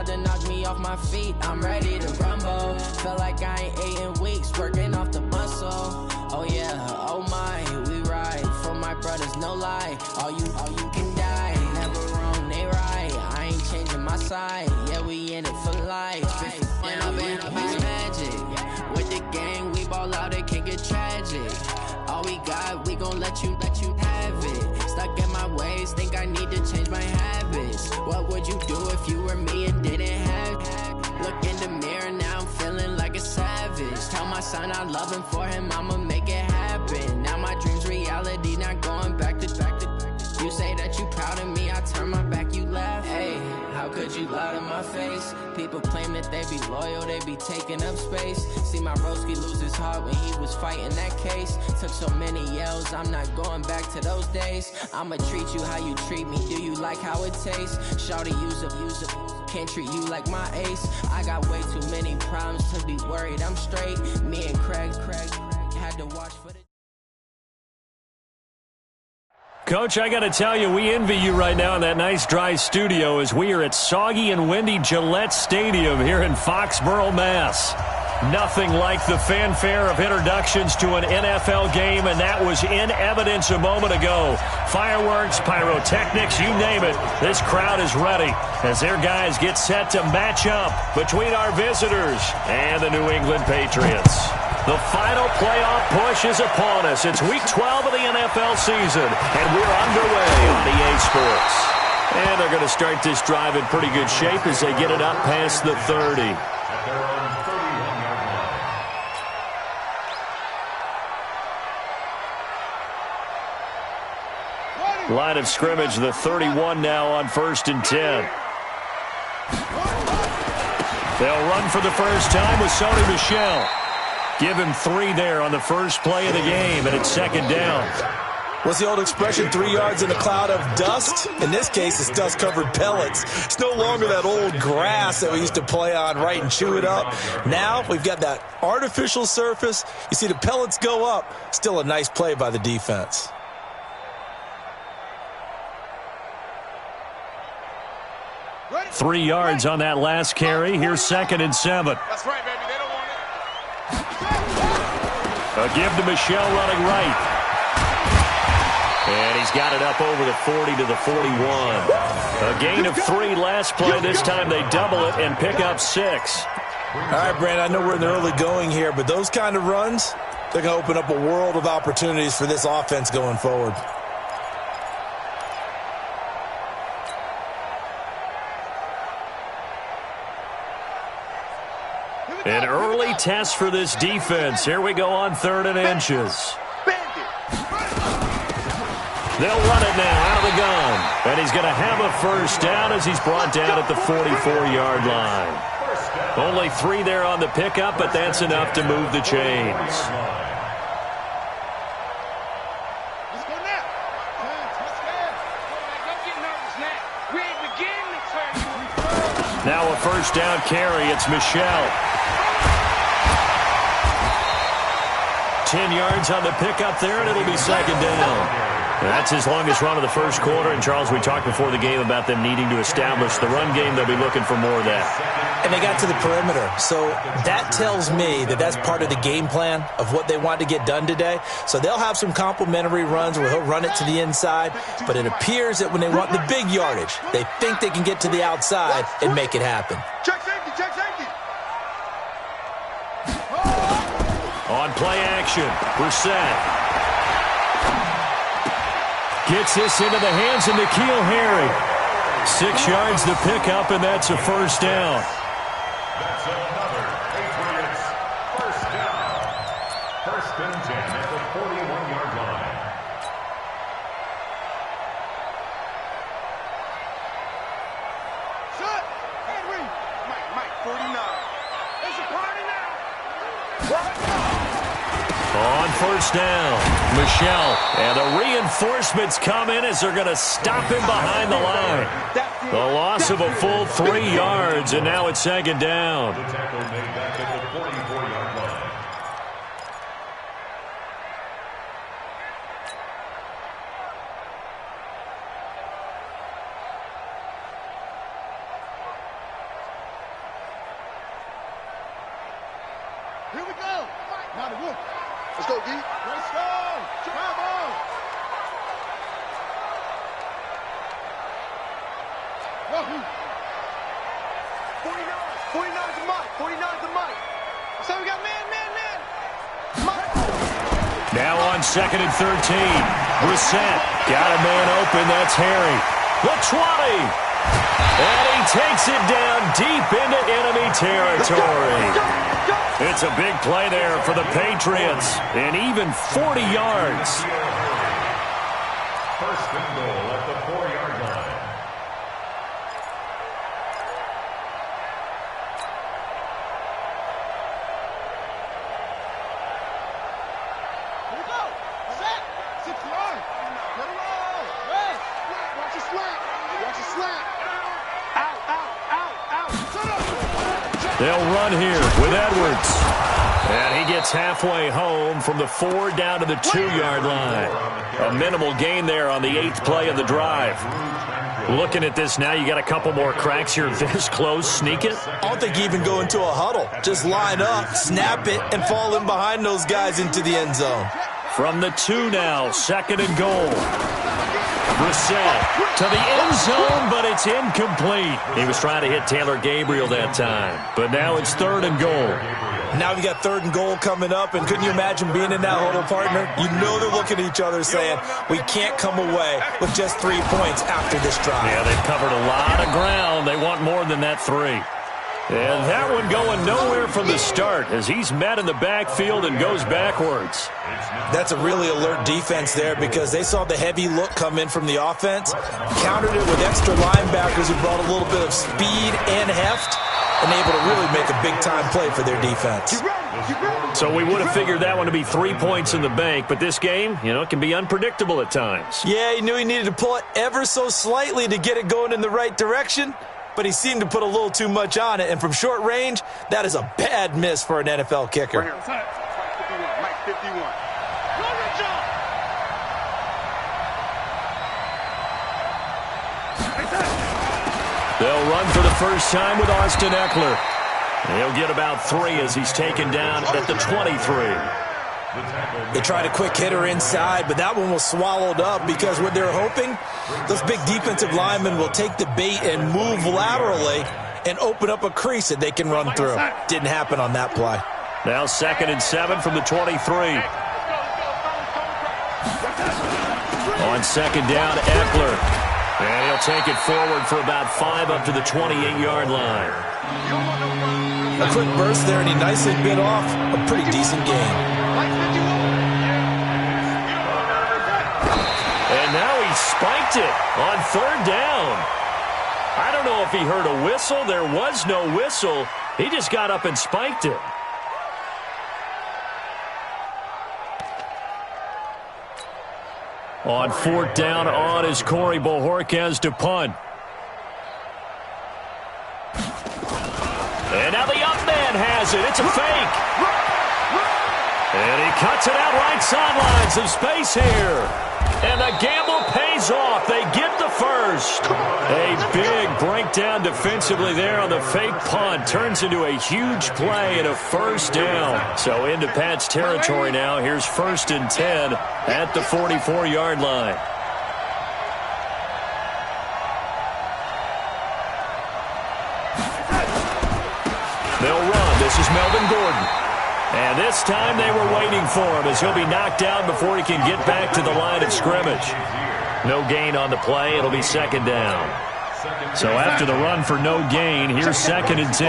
tried to knock me off my feet, I'm ready to rumble. Felt like I ain't ate in weeks, working off the muscle. Oh yeah, oh my, we ride for my brothers, no lie. All you can die, never wrong, they right. I ain't changing my side, yeah, we in it for life. I've been magic. With the gang, we ball out, it can get tragic. All we got, we gon' let you have it. Stuck in my ways, think I need to change my habits. What would you do if you were me and didn't have it? Look in the mirror, now I'm feeling like a savage. Tell my son I love him, for him I'ma make it happen. Now my dream's reality, not going back to. You say that you proud of me, I turn my back, you laugh. Hey, how could you lie to my face? People claim that they be loyal, they be taking up space. See my broski lose his heart when he was fighting that case. Took so many yells, I'm not going back to those days. I'ma treat you how you treat me, do you like how it tastes? Shawty, use up, can't treat you like my ace. I got way too many problems to be worried, I'm straight. Me and Craig had to watch for the... Coach, I got to tell you, we envy you right now in that nice dry studio as we are at soggy and windy Gillette Stadium here in Foxborough, Mass. Nothing like the fanfare of introductions to an NFL game, and that was in evidence a moment ago. Fireworks, pyrotechnics, you name it. This crowd is ready as their guys get set to match up between our visitors and the New England Patriots. The final playoff push is upon us. It's Week 12 of the NFL season, and we're underway on EA Sports. And they're going to start this drive in pretty good shape as they get it up past the 30. Line of scrimmage, the 31 now on 1st and 10. They'll run for the first time with Sony Michel. Give him 3 there on the first play of the game, and it's 2nd down. What's the old expression, 3 yards in a cloud of dust? In this case, it's dust-covered pellets. It's no longer that old grass that we used to play on, right, and chew it up. Now we've got that artificial surface. You see the pellets go up. Still a nice play by the defense. Ready? 3 yards on that last carry. Here's 2nd and 7. That's right, baby. They don't want it. A give to Michel running right. And he's got it up over the 40 to the 41. A gain of 3 last play. This time they double it and pick up 6. All right, Brandon, I know we're in the early going here, but those kind of runs, they're going to open up a world of opportunities for this offense going forward. An early test for this defense. Here we go on 3rd and inches. They'll run it now out of the gun. And he's going to have a first down as he's brought down at the 44-yard line. Only 3 there on the pickup, but that's enough to move the chains. Now a first down carry. It's Michel. 10 yards on the pickup there, and it'll be 2nd down. That's his longest run of the first quarter. And, Charles, we talked before the game about them needing to establish the run game. They'll be looking for more of that. And they got to the perimeter. So that tells me that that's part of the game plan of what they want to get done today. So they'll have some complementary runs where he'll run it to the inside. But it appears that when they want the big yardage, they think they can get to the outside and make it happen. Check safety, check safety. On play action, Brissett gets this into the hands of N'Keal Harry. 6 yards to pick up, and that's a first down. That's another Patriots first down. 1st and 10 at the 41-yard line. Shut. Henry. Mike, 49. It's a party now. On first down, Michel. And the reinforcements come in as they're going to stop him behind the line. The loss of a full 3 yards, and now it's 2nd down. The tackle made back at the 44-yard line. Here we go. Now the wolf. Let's go, D. Let's go. Travel. Wahoo. 49 is the mic. 49 is the mic. So we got man. Now on 2nd and 13. Brissett got a man open. That's Harry. The 20. And he takes it down deep into enemy territory. It's a big play there for the Patriots. And even 40 yards. First and goal at the 4-yard line. Here we go. Set. 6 yards. Let it roll. Rest. Watch your slap. Watch your slap. Out. Shut up. They'll run here with Edwards. And he gets halfway home from the 4 down to the 2-yard line. A minimal gain there on the 8th play of the drive. Looking at this now, you got a couple more cracks here this close. Sneak it? I don't think you even go into a huddle. Just line up, snap it, and fall in behind those guys into the end zone. From the 2 now, 2nd and goal. Brissett to the end zone, but it's incomplete. He was trying to hit Taylor Gabriel that time. But now it's 3rd and goal. Now we got 3rd and goal coming up, and couldn't you imagine being in that huddle, partner? You know they're looking at each other saying, we can't come away with just 3 points after this drive. Yeah, they've covered a lot of ground. They want more than that 3. And that one going nowhere from the start as he's met in the backfield and goes backwards. That's a really alert defense there because they saw the heavy look come in from the offense, countered it with extra linebackers who brought a little bit of speed and heft, and able to really make a big-time play for their defense. So we would have figured that one to be 3 points in the bank, but this game, it can be unpredictable at times. Yeah, he knew he needed to pull it ever so slightly to get it going in the right direction, but he seemed to put a little too much on it, and from short range, that is a bad miss for an NFL kicker. Mike 51. They'll run for the first time with Austin Eckler. He'll get about 3 as he's taken down at the 23. They tried a quick hitter inside, but that one was swallowed up because what they're hoping, those big defensive linemen will take the bait and move laterally and open up a crease that they can run through. Didn't happen on that play. Now 2nd and 7 from the 23. On 2nd down, Eckler. And he'll take it forward for about 5 up to the 28-yard line. A quick burst there, and he nicely bit off a pretty decent gain. And now he spiked it on 3rd down. I don't know if he heard a whistle. There was no whistle. He just got up and spiked it. On 4th down on is Corey Bojorquez to punt. And now the up man has it. It's a fake. And he cuts it out right sideline. Some space here. And the gamble pays off. They get the first. A big breakdown defensively there on the fake punt. Turns into a huge play and a first down. So into Pat's territory now. Here's 1st and 10 at the 44-yard line. They'll run. This is Melvin Gordon. And this time they were waiting for him as he'll be knocked down before he can get back to the line of scrimmage. No gain on the play. It'll be 2nd down. So after the run for no gain, here's 2nd and 10.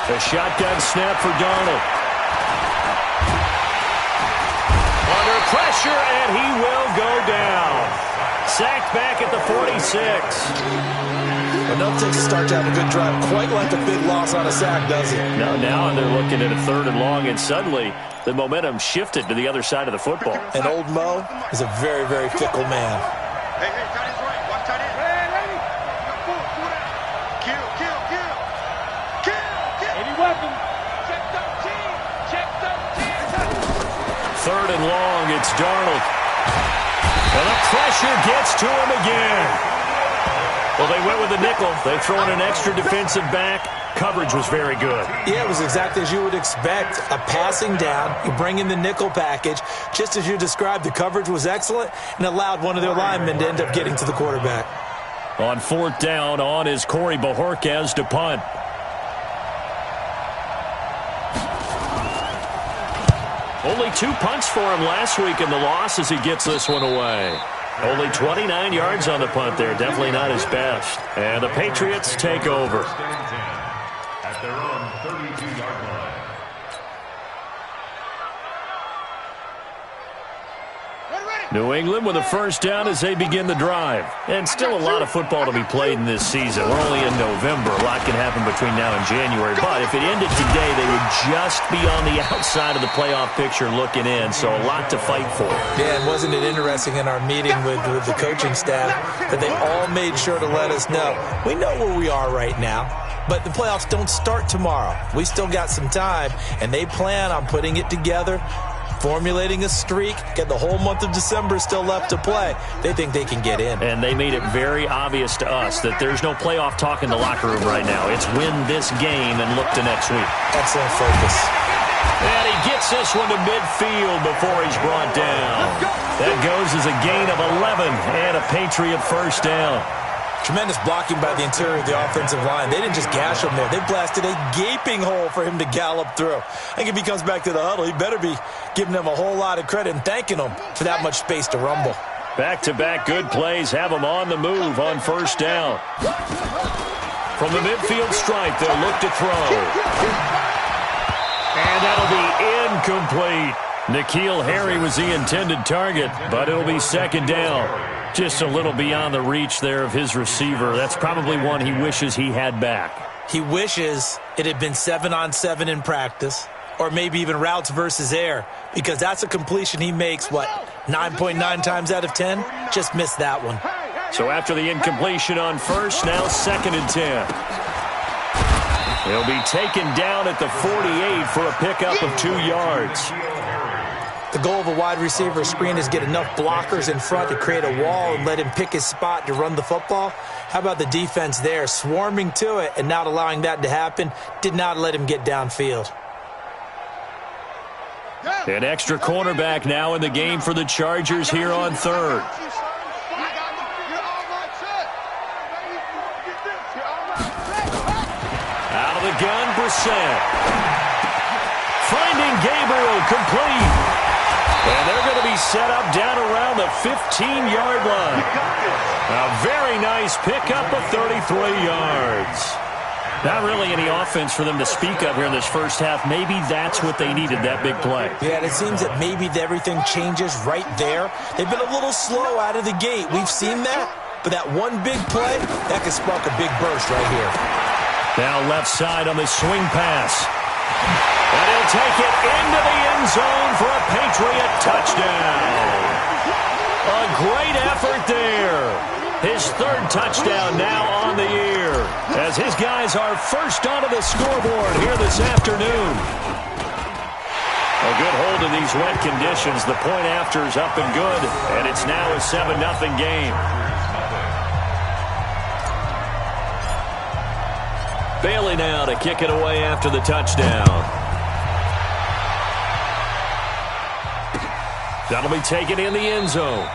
A shotgun snap for Darnold. Under pressure, and he will go down. Sacked back at the 46. Enough takes a start to have a good drive. Quite like a big loss on a sack, does it? No, now they're looking at a 3rd and long, and suddenly the momentum shifted to the other side of the football. And old Mo is a very, very fickle man. Hey, tight end's right. Watch tight end. Hey. Kill. Any weapon. Check 13. 3rd and long, it's Darnold. And the pressure gets to him again. Well, they went went with the nickel. They throw in an extra defensive back. Coverage was very good. Yeah, it was exactly as you would expect. A passing down, you bring in the nickel package. Just as you described, the coverage was excellent and allowed one of their linemen to end up getting to the quarterback. On fourth down, on is Corey Bojorquez to punt. Only 2 punts for him last week in the loss as he gets this one away. Only 29 yards on the punt there. Definitely not his best. And the Patriots take over. At their own 32-yard line. New England with a first down as they begin the drive. And still a lot of football to be played in this season. We're only in November. A lot can happen between now and January. But if it ended today, they would just be on the outside of the playoff picture looking in. So a lot to fight for. Yeah, and wasn't it interesting in our meeting with the coaching staff that they all made sure to let us know. We know where we are right now, but the playoffs don't start tomorrow. We still got some time, and they plan on putting it together, formulating a streak, get the whole month of December still left to play. They think they can get in. And they made it very obvious to us that there's no playoff talk in the locker room right now. It's win this game and look to next week. Excellent focus. And he gets this one to midfield before he's brought down. That goes as a gain of 11 and a Patriot first down. Tremendous blocking by the interior of the offensive line. They didn't just gash him there. They blasted a gaping hole for him to gallop through. I think if he comes back to the huddle, he better be giving them a whole lot of credit and thanking them for that much space to rumble. Back-to-back good plays have them on the move on first down. From the midfield stripe, they'll look to throw. And that'll be incomplete. N'Keal Harry was the intended target, but it'll be second down. Just a little beyond the reach there of his receiver. That's probably one he wishes he had back. He wishes it had been 7-on-7 in practice, or maybe even routes versus air, because that's a completion he makes, 9.9 times out of 10? Just missed that one. So after the incompletion on first, now 2nd and 10. He'll be taken down at the 48 for a pickup of 2 yards. The goal of a wide receiver screen is get enough blockers in front to create a wall and let him pick his spot to run the football. How about the defense there, swarming to it and not allowing that to happen? Did not let him get downfield. An extra cornerback now in the game for the Chargers here on third. Out of the gun, Brissett. Finding Gabriel, complete. And they're going to be set up down around the 15-yard line. A very nice pickup of 33 yards. Not really any offense for them to speak of here in this first half. Maybe that's what they needed, that big play. Yeah, and it seems that maybe everything changes right there. They've been a little slow out of the gate. We've seen that. But that one big play, that could spark a big burst right here. Now left side on the swing pass. And he'll take it into the end zone for a Patriot touchdown. A great effort there. His 3rd touchdown now on the year, as his guys are first onto the scoreboard here this afternoon. A good hold in these wet conditions. The point after is up and good, and it's now a 7-0 game. Bailey now to kick it away after the touchdown. That'll be taken in the end zone.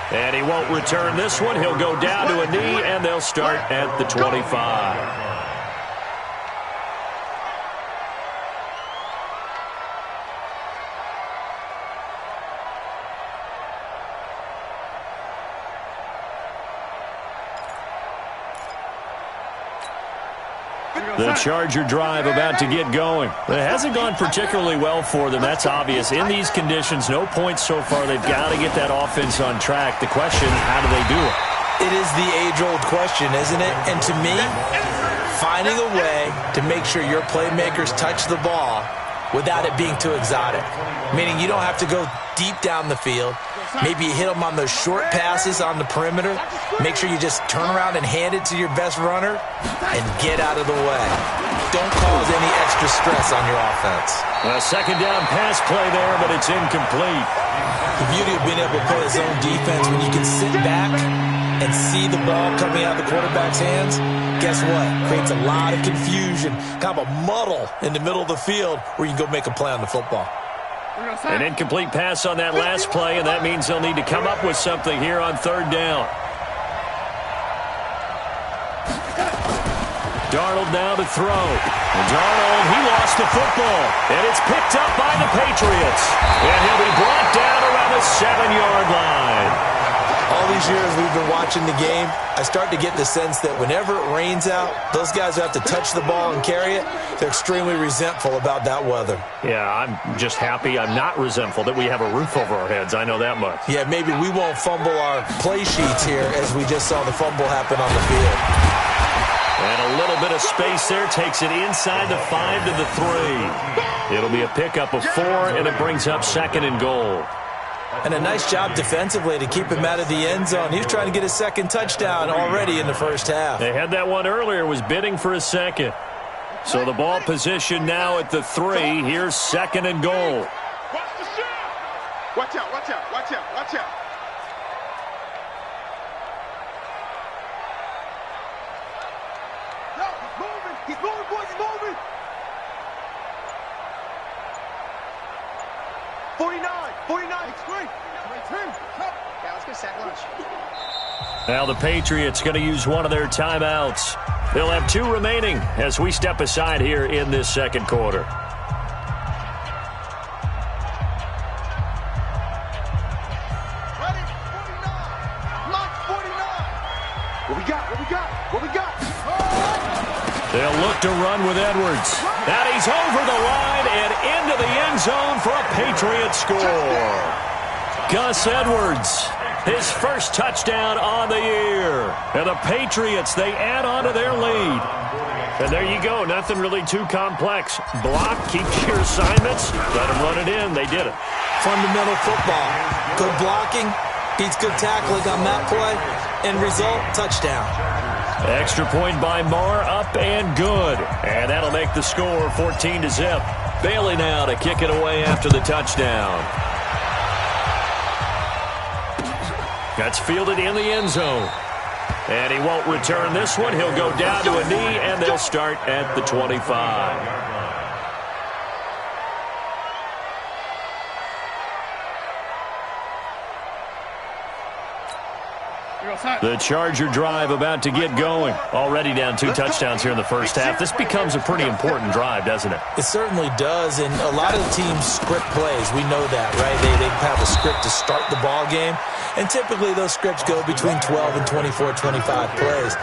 And he won't return this one. He'll go down to a knee, and they'll start at the 25. The Charger drive about to get going. It hasn't gone particularly well for them. That's obvious. In these conditions, no points so far. They've got to get that offense on track. The question, how do they do it? It is the age-old question, isn't it? And to me, finding a way to make sure your playmakers touch the ball without it being too exotic. Meaning you don't have to go deep down the field. Maybe you hit them on those short passes on the perimeter. Make sure you just turn around and hand it to your best runner and get out of the way. Don't cause any extra stress on your offense. A second down pass play there, but it's incomplete. The beauty of being able to play his own defense when you can sit back and see the ball coming out of the quarterback's hands, guess what? Creates a lot of confusion, kind of a muddle in the middle of the field where you can go make a play on the football. An incomplete pass on that last play, and that means they'll need to come up with something here on third down. Darnold now to throw. And Darnold, he lost the football. And it's picked up by the Patriots. And he'll be brought down around the 7-yard line. All these years we've been watching the game, I start to get the sense that whenever it rains out, those guys who have to touch the ball and carry it, they're extremely resentful about that weather. Yeah, I'm just happy I'm not resentful that we have a roof over our heads. I know that much. Yeah, maybe we won't fumble our play sheets here as we just saw the fumble happen on the field. And a little bit of space there takes it inside the 5 to the 3. It'll be a pickup of 4, and it brings up 2nd and goal. And a nice job defensively to keep him out of the end zone. He was trying to get his second touchdown already in the first half. They had that one earlier, was bidding for a second. So the ball position now at the 3. Here's 2nd and goal. Watch the shot. Watch out, watch out, watch out, watch out. He's moving, boys, he's moving. 49, it's great. Yeah, let's go sack lunch. Now the Patriots going to use one of their timeouts. They'll have 2 remaining as we step aside here in this second quarter. Ready? 49. Mark 49. What we got? What we got? What we got? They'll look to run with Edwards. And he's over the line and into the end zone for a Patriots score. Gus Edwards, his first touchdown on the year. And the Patriots, they add on to their lead. And there you go, nothing really too complex. Block, keep your assignments, let them run it in. They did it. Fundamental football. Good blocking, beats good tackling on that play. End result, touchdown. Extra point by Marr, up and good. And that'll make the score 14-0. Bailey now to kick it away after the touchdown. That's fielded in the end zone. And he won't return this one. He'll go down to a knee, and they'll start at the 25. The Charger drive about to get going. Already down 2 touchdowns here in the first half. This becomes a pretty important drive, doesn't it? It certainly does, and a lot of the teams script plays. We know that, right? They have a script to start the ball game, and typically those scripts go between 12 and 24, 25 plays.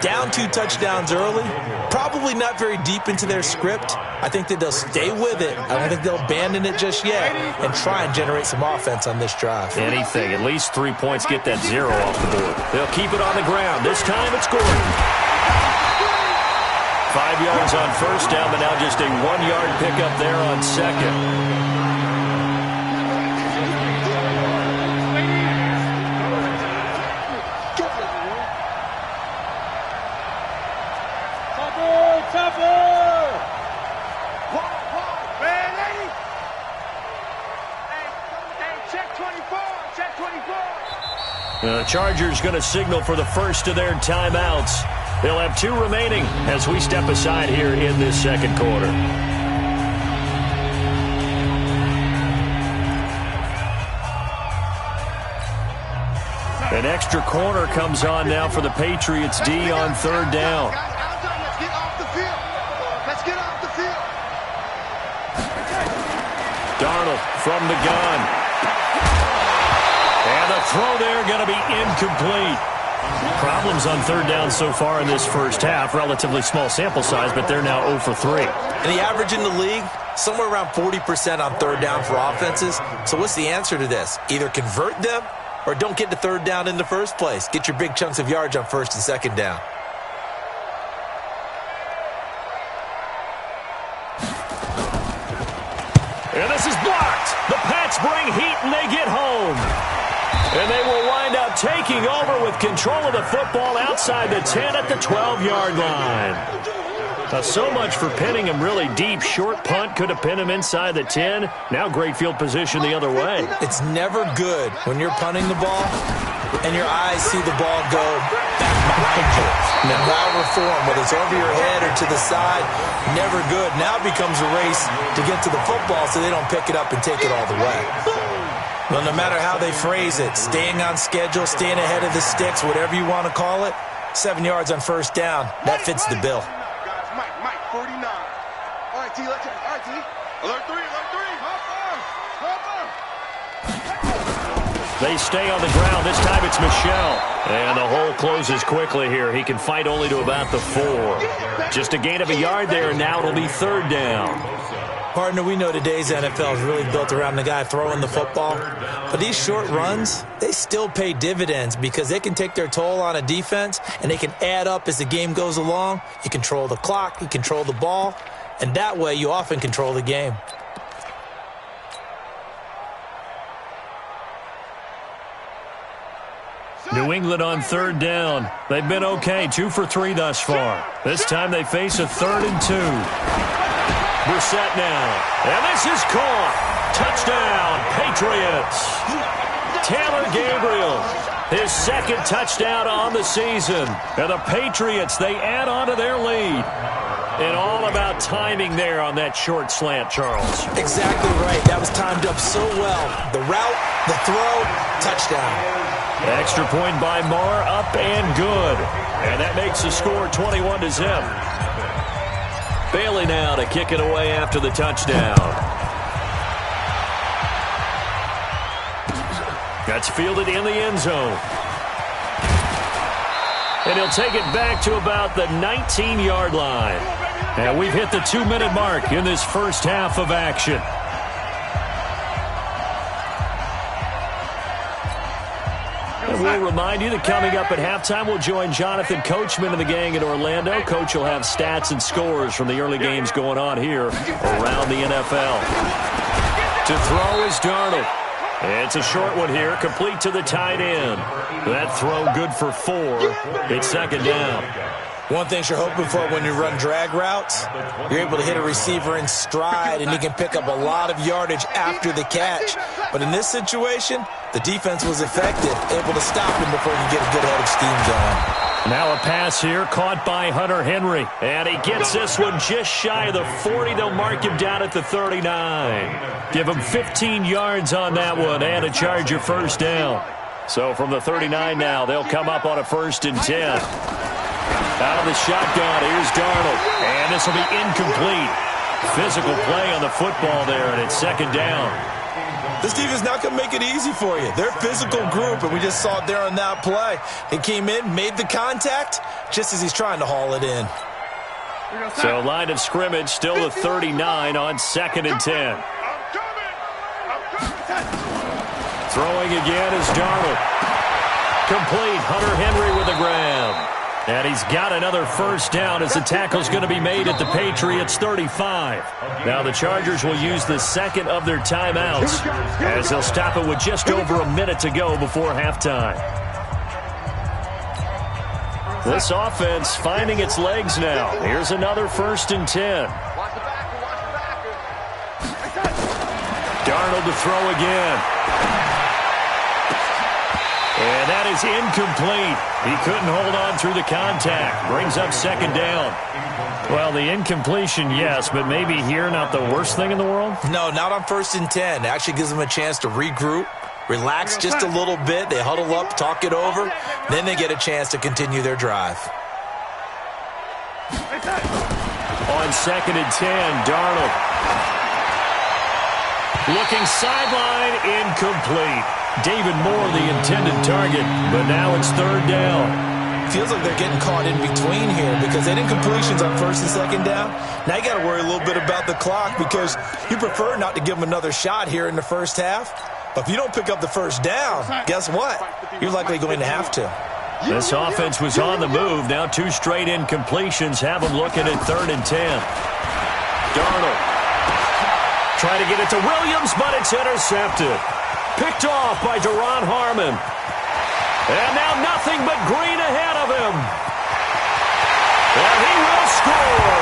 Down 2 touchdowns early, probably not very deep into their script. I think that they'll stay with it. I don't think they'll abandon it just yet and try and generate some offense on this drive. Anything. At least 3 points, get that 0 off the board. They'll keep it on the ground. This time it's Gordon. 5 yards on first down, but now just a 1-yard pickup there on second. The Chargers going to signal for the first of their timeouts. They'll have 2 remaining as we step aside here in this second quarter. An extra corner comes on now for the Patriots D on third down. Let's get off the field. Let's get off the field. Darnold from the gun. And the throw there going to be incomplete. Problems on third down so far in this first half. Relatively small sample size, but they're now 0 for 3. And the average in the league, somewhere around 40% on third down for offenses. So what's the answer to this? Either convert them or don't get to third down in the first place. Get your big chunks of yards on first and second down. And this is blocked. The Pats bring heat and they get home. And they will wind up taking over with control of the football outside the 10 at the 12-yard line. So much for pinning him really deep. Short punt could have pinned him inside the 10. Now great field position the other way. It's never good when you're punting the ball and your eyes see the ball go back behind you. In however form, whether it's over your head or to the side, never good. Now it becomes a race to get to the football so they don't pick it up and take it all the way. Well, no matter how they phrase it, staying on schedule, staying ahead of the sticks, whatever you want to call it, 7 yards on first down, that fits the bill. Mike, 49. All right, T, let's go. All right, T. Alert 3. They stay on the ground. This time it's Michel. And the hole closes quickly here. He can fight only to about the 4. Just a gain of a yard there, and now it'll be third down. Partner, we know today's NFL is really built around the guy throwing the football. But these short runs, they still pay dividends because they can take their toll on a defense, and they can add up as the game goes along. You control the clock, you control the ball, and that way you often control the game. New England on third down. They've been okay, 2 for 3 thus far. This time they face a 3rd and 2. Brissett now. And this is caught. Touchdown, Patriots. Taylor Gabriel, his 2nd touchdown on the season. And the Patriots, they add on to their lead. And all about timing there on that short slant, Charles. Exactly right. That was timed up so well. The route, the throw, touchdown. Extra point by Marr, up and good. And that makes the score 21-0. Bailey now to kick it away after the touchdown. That's fielded in the end zone. And he'll take it back to about the 19-yard line. And we've hit the 2-minute mark in this first half of action. We'll remind you that coming up at halftime, we'll join Jonathan Coachman and the gang in Orlando. Coach will have stats and scores from the early games going on here around the NFL. To throw is Darnold. It's a short one here, complete to the tight end. That throw good for 4. It's 2nd down. One thing you're hoping for when you run drag routes, you're able to hit a receiver in stride, and he can pick up a lot of yardage after the catch. But in this situation, the defense was effective, able to stop him before he get a good head of steam going. Now a pass here, caught by Hunter Henry. And he gets this one just shy of the 40. They'll mark him down at the 39. Give him 15 yards on that one and a Charger first down. So from the 39 now, they'll come up on a 1st and 10. Out of the shotgun, here's Darnold. And this will be incomplete. Physical play on the football there, and it's 2nd down. This defense not going to make it easy for you. They're a physical group, and we just saw it there on that play. He came in, made the contact, just as he's trying to haul it in. So line of scrimmage, still the 39 on 2nd and 10. Throwing again is Darnold. Complete, Hunter Henry with a grab. And he's got another first down as the tackle's going to be made at the Patriots 35. Now the Chargers will use the 2nd of their timeouts as they'll stop it with just over a minute to go before halftime. This offense finding its legs now. Here's another 1st and 10. Darnold to throw again. And that is incomplete. He couldn't hold on through the contact. Brings up 2nd down. Well, the incompletion, yes, but maybe here not the worst thing in the world? No, not on 1st and 10. It actually gives them a chance to regroup, relax just a little bit. They huddle up, talk it over. Then they get a chance to continue their drive. On 2nd and 10, Darnold. Looking sideline, incomplete. David Moore, the intended target, but now it's 3rd down. Feels like they're getting caught in between here because they didn't incompletions on 1st and 2nd down. Now you got to worry a little bit about the clock because you prefer not to give them another shot here in the first half. But if you don't pick up the first down, guess what? You're likely going to have to. This offense was on the move. Now 2 straight incompletions have them looking at 3rd and 10. Darnold. Try to get it to Williams, but it's intercepted. Picked off by Deron Harmon. And now nothing but green ahead of him. And he will score.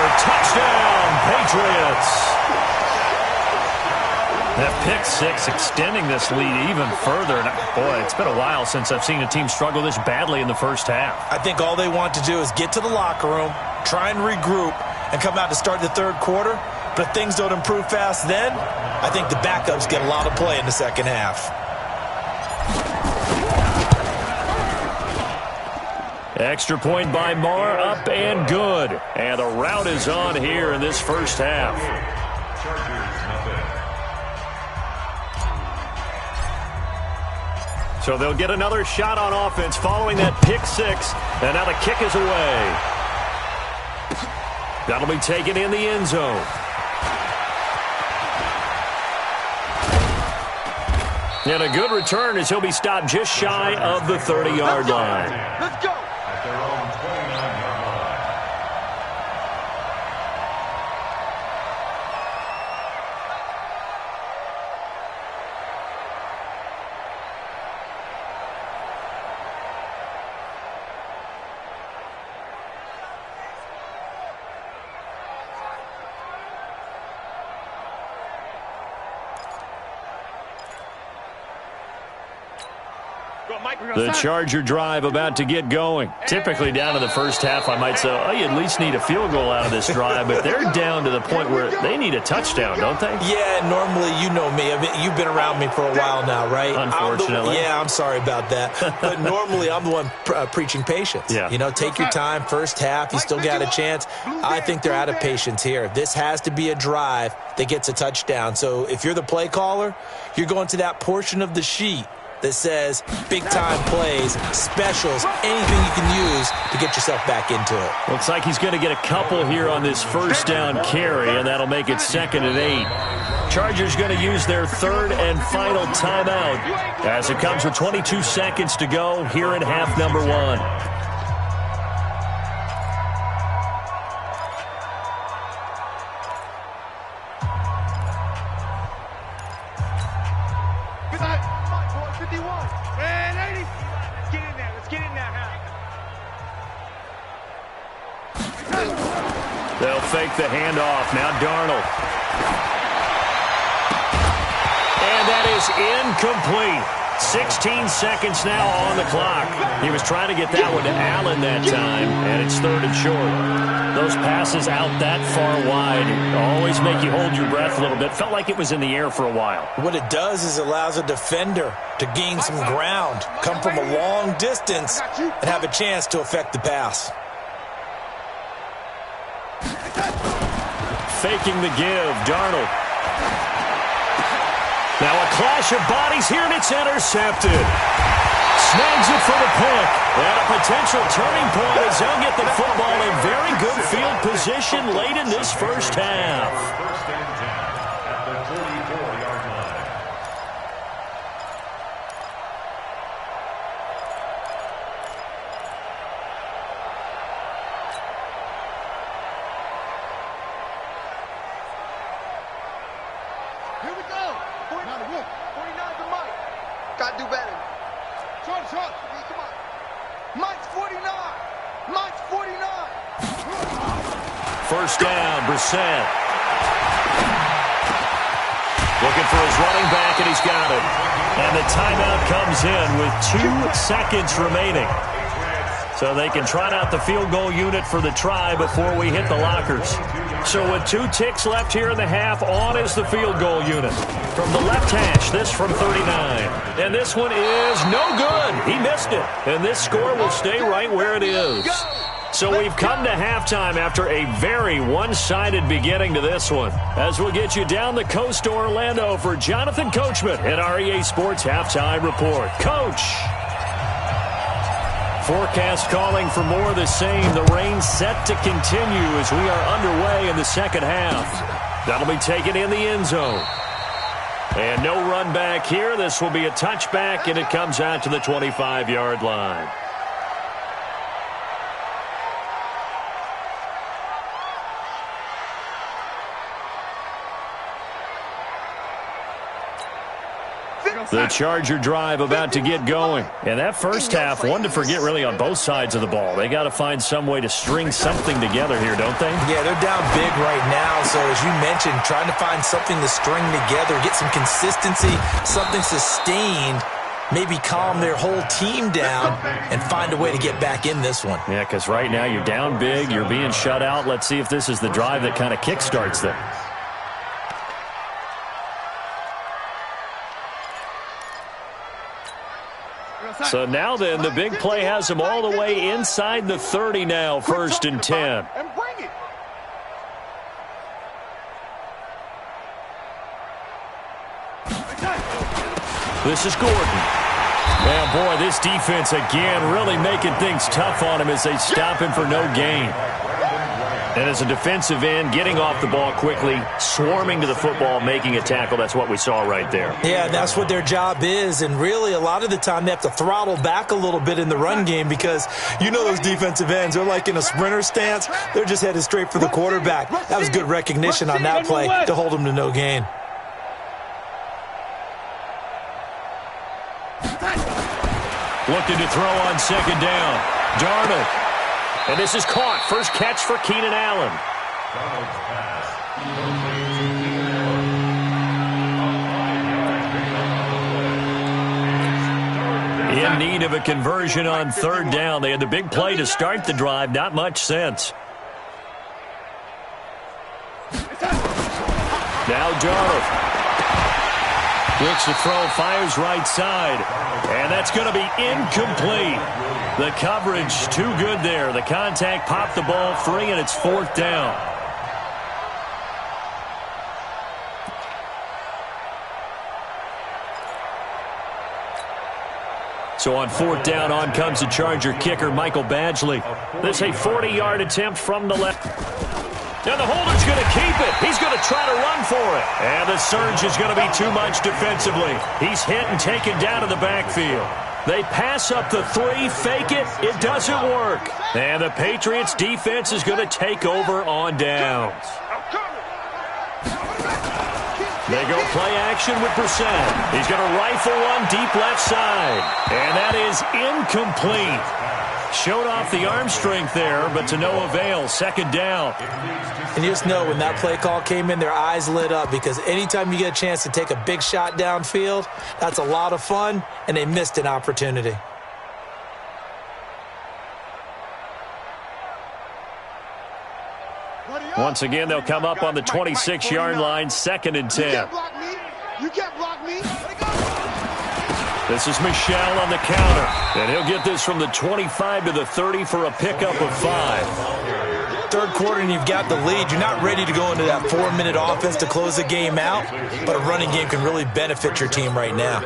6, extending this lead even further. And boy, it's been a while since I've seen a team struggle this badly in the first half. I think all they want to do is get to the locker room, try and regroup, and come out to start the third quarter. But if things don't improve fast then, I think the backups get a lot of play in the second half. Extra point by Marr, up and good. And the rout is on here in this first half. So they'll get another shot on offense following that pick 6. And now the kick is away. That'll be taken in the end zone. And a good return as he'll be stopped just shy of the 30-yard line. Let's go. At their own 29-yard line. The Charger drive about to get going. Typically down to the first half, I might say, oh, you at least need a field goal out of this drive, but they're down to the point where they need a touchdown, don't they? Yeah, normally, you know me. You've been around me for a while now, right? Unfortunately. I'm sorry about that. But normally, I'm the one preaching patience. Yeah. You know, take your time. First half, you still got a chance. I think they're out of patience here. This has to be a drive that gets a touchdown. So if you're the play caller, you're going to that portion of the sheet that says big-time plays, specials, anything you can use to get yourself back into it. Looks like he's going to get a couple here on this first down carry, and that'll make it 2nd and 8. Chargers going to use their 3rd and final timeout as it comes with 22 seconds to go here in half number 1. They'll fake the handoff. Now Darnold. And that is incomplete. 16 seconds now on the clock. He was trying to get that one to Allen that time, and it's 3rd and short. Those passes out that far wide always make you hold your breath a little bit. Felt like it was in the air for a while. What it does is allows a defender to gain some ground, come from a long distance, and have a chance to affect the pass. Faking the give, Darnold. Now a clash of bodies here, and it's intercepted. Snags it for the pick. And a potential turning point as they'll get the football in very good field position late in this first half. 1st and 10 at the 44-yard line. Here we go. 49 to Wolf. 49 to Mike. Gotta do better. Charge. Come on. Mike's 49. Mike's 49. First down, Brissett. Looking for his running back, and he's got it. And the timeout comes in with 2 seconds remaining. So they can trot out the field goal unit for the try before we hit the lockers. So with 2 ticks left here in the half, on is the field goal unit. From the left hash, this from 39. And this one is no good. He missed it. And this score will stay right where it is. So we've come to halftime after a very one-sided beginning to this one. As we'll get you down the coast to Orlando for Jonathan Coachman at our EA Sports Halftime Report. Coach! Forecast calling for more of the same. The rain set to continue as we are underway in the second half. That'll be taken in the end zone. And no run back here. This will be a touchback, and it comes out to the 25-yard line. The Charger drive about to get going. And that first half, one to forget really on both sides of the ball. They got to find some way to string something together here, don't they? Yeah, they're down big right now. So as you mentioned, trying to find something to string together, get some consistency, something sustained, maybe calm their whole team down and find a way to get back in this one. Yeah, because right now you're down big, you're being shut out. Let's see if this is the drive that kind of kickstarts them. So now then, the big play has them all the way inside the 30 now, 1st and 10. This is Gordon. Man, boy, this defense again really making things tough on him as they stop him for no gain. And as a defensive end, getting off the ball quickly, swarming to the football, making a tackle, that's what we saw right there. Yeah, that's what their job is. And really, a lot of the time, they have to throttle back a little bit in the run game because you know those defensive ends, they're like in a sprinter stance. They're just headed straight for the quarterback. That was good recognition on that play to hold him to no gain. Looking to throw on 2nd down. Darnold. And this is caught. First catch for Keenan Allen. In need of a conversion on 3rd down. They had the big play to start the drive. Not much sense. Now Darnold. Looks to throw, fires right side. And that's going to be incomplete. The coverage too good there. The contact popped the ball free, and it's 4th down. So on 4th down, on comes the Charger kicker, Michael Badgley. This is a 40-yard attempt from the left. And the holder's going to keep it. He's going to try to run for it. And the surge is going to be too much defensively. He's hit and taken down to the backfield. They pass up the 3, fake it. It doesn't work. And the Patriots defense is going to take over on downs. They go play action with Brissett. He's going to rifle one deep left side. And that is incomplete. Showed off the arm strength there, but to no avail. 2nd down. And you just know when that play call came in, their eyes lit up because anytime you get a chance to take a big shot downfield, that's a lot of fun, and they missed an opportunity. Once again, they'll come up on the 26-yard line, 2nd and 10. You can't block me. This is Michelle on the counter, and he'll get this from the 25 to the 30 for a pickup of 5. 3rd quarter and you've got the lead. You're not ready to go into that 4-minute offense to close the game out, but a running game can really benefit your team right now.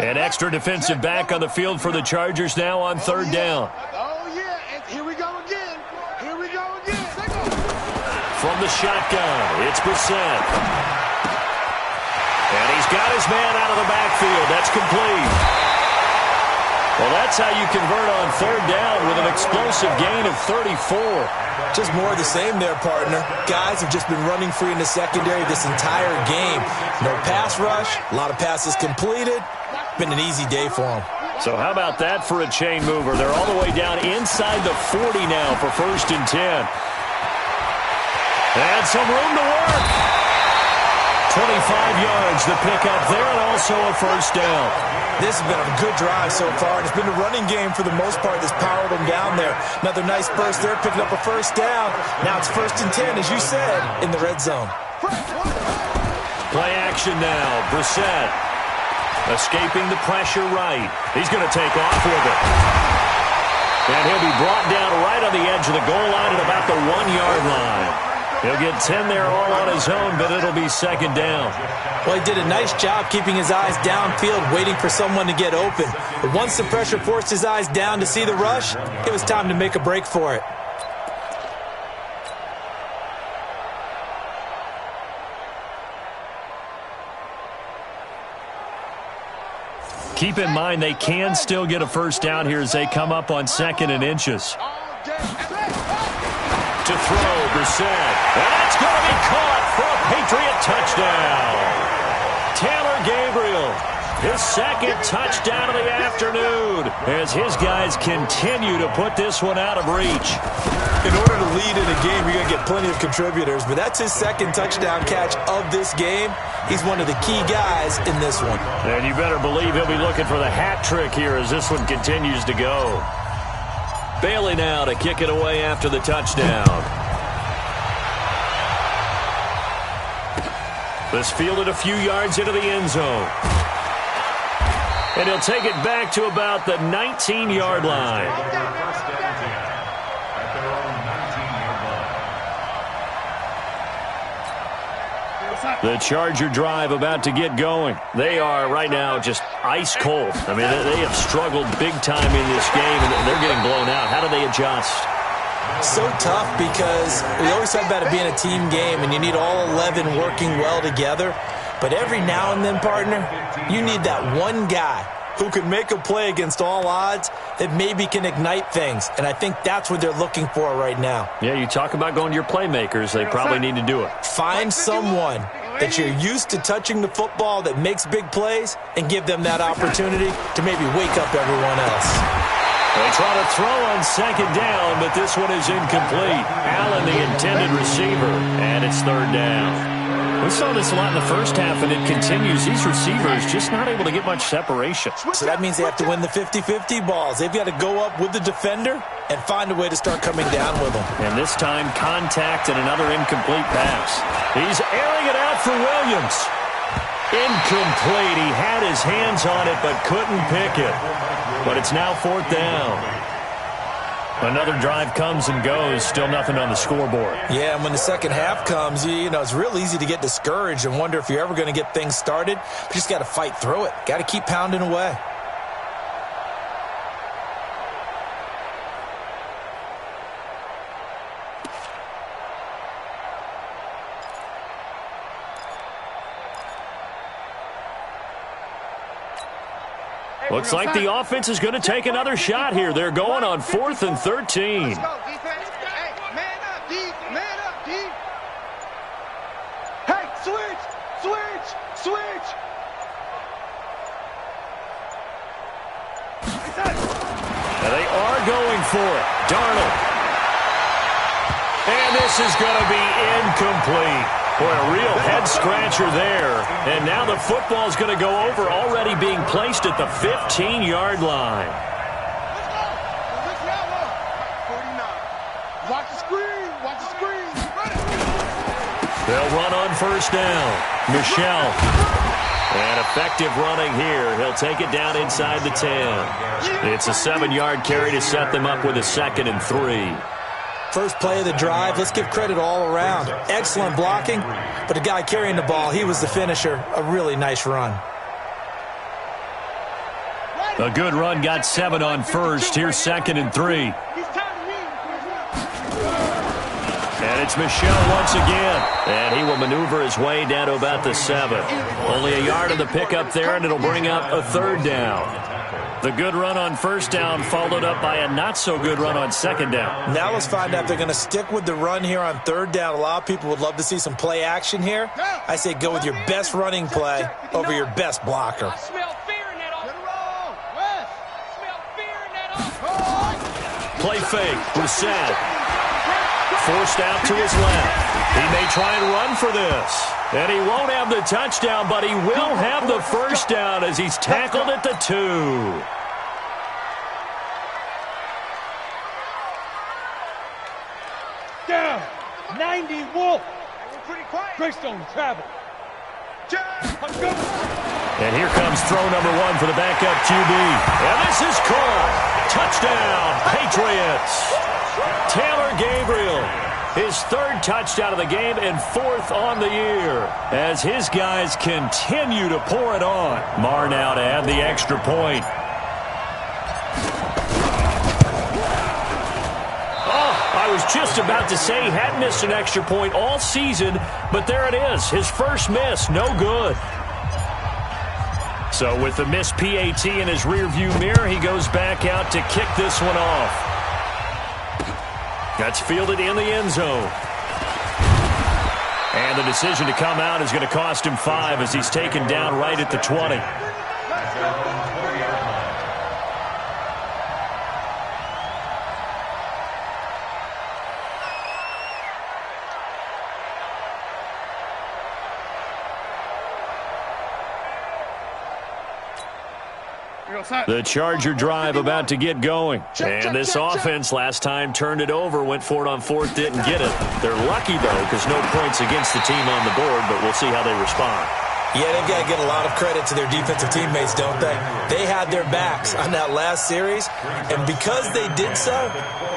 An extra defensive back on the field for the Chargers now on 3rd down. Oh, yeah, and here we go again. Here we go again. From the shotgun, it's Brissett. And he's got his man out of the backfield. That's complete. Well, that's how you convert on 3rd down with an explosive gain of 34. Just more of the same there, partner. Guys have just been running free in the secondary this entire game. No pass rush, a lot of passes completed. Been an easy day for them. So how about that for a chain mover? They're all the way down inside the 40 now for 1st and 10. And some room to work. 25 yards, the pickup there, and also a 1st down. This has been a good drive so far, and it's been a running game for the most part that's powered them down there. Another nice burst there, picking up a 1st down. Now it's 1st and 10, as you said, in the red zone. Play action now. Brissett escaping the pressure right. He's going to take off with it. And he'll be brought down right on the edge of the goal line at about the 1-yard line. He'll get 10 there all on his own, but it'll be 2nd down. Well, he did a nice job keeping his eyes downfield, waiting for someone to get open. But once the pressure forced his eyes down to see the rush, it was time to make a break for it. Keep in mind they can still get a 1st down here as they come up on 2nd and inches. To throw, Brissett. And that's going to be caught for a Patriot touchdown. Taylor Gabriel, his second touchdown of the afternoon, as his guys continue to put this one out of reach. In order to lead in a game, you're going to get plenty of contributors, but that's his second touchdown catch of this game. He's one of the key guys in this one. And you better believe he'll be looking for the hat trick here as this one continues to go. Bailey now to kick it away after the touchdown. This fielded a few yards into the end zone. And he'll take it back to about the 19-yard line. The Charger drive about to get going. They are right now just ice cold. I mean, they have struggled big time in this game, and they're getting blown out. How do they adjust? So tough because we always talk about it being a team game, and you need all 11 working well together. But every now and then, partner, you need that one guy who can make a play against all odds that maybe can ignite things. And I think that's what they're looking for right now. Yeah, you talk about going to your playmakers. They probably need to do it. Find someone that you're used to touching the football that makes big plays and give them that opportunity to maybe wake up everyone else. They try to throw on second down, but this one is incomplete. Allen, the intended receiver, and it's third down. We saw this a lot in the first half, and it continues. These receivers just not able to get much separation. So that means they have to win the 50-50 balls. They've got to go up with the defender and find a way to start coming down with them. And this time, contact and another incomplete pass. He's airing it out for Williams. Incomplete. He had his hands on it, but couldn't pick it. But it's now fourth down. Another drive comes and goes. Still nothing on the scoreboard. Yeah, and when the second half comes, you know, it's real easy to get discouraged and wonder if you're ever going to get things started. But you just got to fight through it. Got to keep pounding away. Looks like the offense is going to take another shot here. They're going on 4th and 13. Let's go, defense. Hey, man up, D. Man up, D. Hey, switch. And they are going for it. Darnold. And this is going to be incomplete. Boy, a real head-scratcher there. And now the football is going to go over, already being placed at the 15-yard line. Let's go. 49. Watch the screen. Run it. They'll run on first down. Michelle. And effective running here. He'll take it down inside the 10. It's a 7-yard carry to set them up with a 2nd and 3. First play of the drive, let's give credit all around. Excellent blocking, but the guy carrying the ball, he was the finisher. A really nice run. A good run, got 7 on first. Here's 2nd and 3. And it's Michelle once again. And he will maneuver his way down to about the 7. Only a yard of the pickup there, and it'll bring up a 3rd down. The good run on first down followed up by a not-so-good run on 2nd down. Now let's find out if they're going to stick with the run here on 3rd down. A lot of people would love to see some play action here. I say go with your best running play over your best blocker. I smell fear in that offense. Play fake. Brissett. Forced out to his left. He may try and run for this. And he won't have the touchdown, but he will have the first down as he's tackled at the 2. Down. 90 Wolf. Pretty quiet. Greystone travel. And here comes throw number 1 for the backup QB. And this is caught. Touchdown, Patriots. Taylor Gabriel, his 3rd touchdown of the game and 4th on the year as his guys continue to pour it on. Marr now to add the extra point. I was just about to say he hadn't missed an extra point all season, but there it is. His first miss, no good. So with the missed PAT in his rearview mirror, he goes back out to kick this one off. That's fielded in the end zone. And the decision to come out is going to cost him 5 as he's taken down right at the 20. The Charger drive about to get going. And this offense last time turned it over, went for it on 4th, didn't get it. They're lucky, though, because no points against the team on the board, but we'll see how they respond. Yeah, they've got to get a lot of credit to their defensive teammates, don't they? They had their backs on that last series, and because they did so,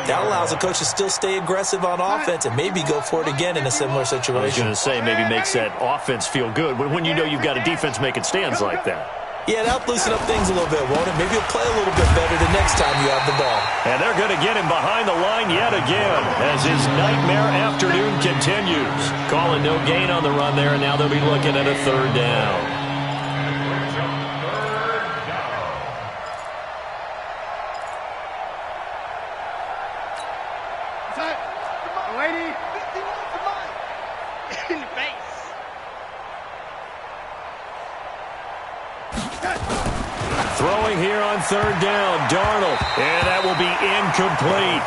that allows the coach to still stay aggressive on offense and maybe go for it again in a similar situation. I was going to say maybe makes that offense feel good when you know you've got a defense making stands like that. Yeah, that'll loosen up things a little bit, won't it? Maybe he'll play a little bit better the next time you have the ball. And they're going to get him behind the line yet again as his nightmare afternoon continues. Calling no gain on the run there, and now they'll be looking at a 3rd down. Throwing here on 3rd down, Darnold, and that will be incomplete.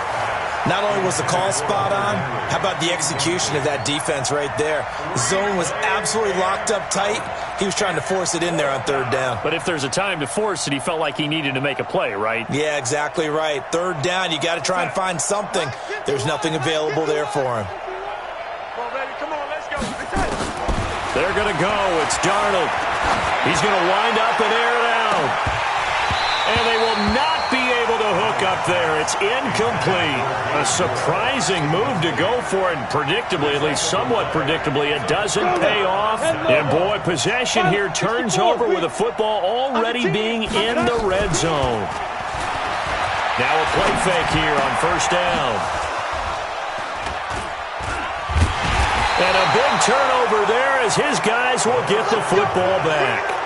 Not only was the call spot on, how about the execution of that defense right there? The zone was absolutely locked up tight. He was trying to force it in there on 3rd down. But if there's a time to force it, he felt like he needed to make a play, right? Yeah, exactly right. 3rd down, you got to try and find something. There's nothing available there for him. Come on, let's go. They're going to go. It's Darnold. He's going to wind up and air it out. And they will not be able to hook up there. It's incomplete. A surprising move to go for it. Predictably, at least somewhat predictably, it doesn't pay off. And boy, possession here turns over with a football already being in the red zone. Now a play fake here on 1st down. And a big turnover there as his guys will get the football back.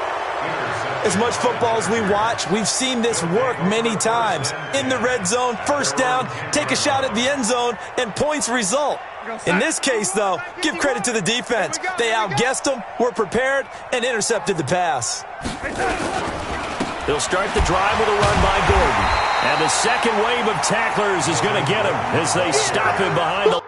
As much football as we watch, we've seen this work many times. In the red zone, 1st down, take a shot at the end zone, and points result. In this case, though, give credit to the defense. They outguessed them, were prepared, and intercepted the pass. They'll start the drive with a run by Gordon. And the second wave of tacklers is going to get him as they stop him behind the...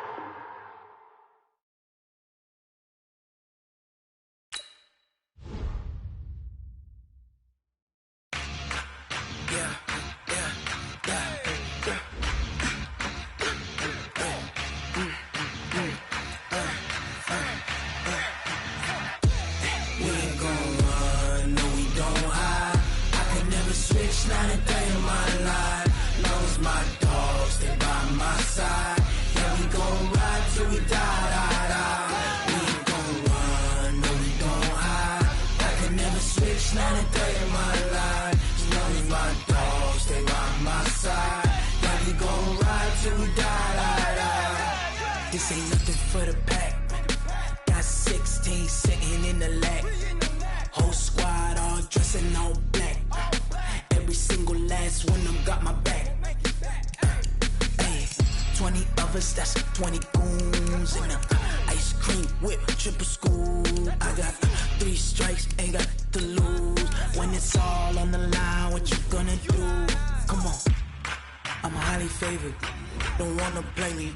This ain't nothing for the pack. Got 16 sitting in the lag. Whole squad all dressing all black. Every single last one of them got my back. Hey, 20 of us, that's 20 goons in the ice cream whip, triple scoop. I got 3 strikes, ain't got to lose. When it's all on the line, what you gonna do? Come on, I'm highly favored. Don't wanna play me.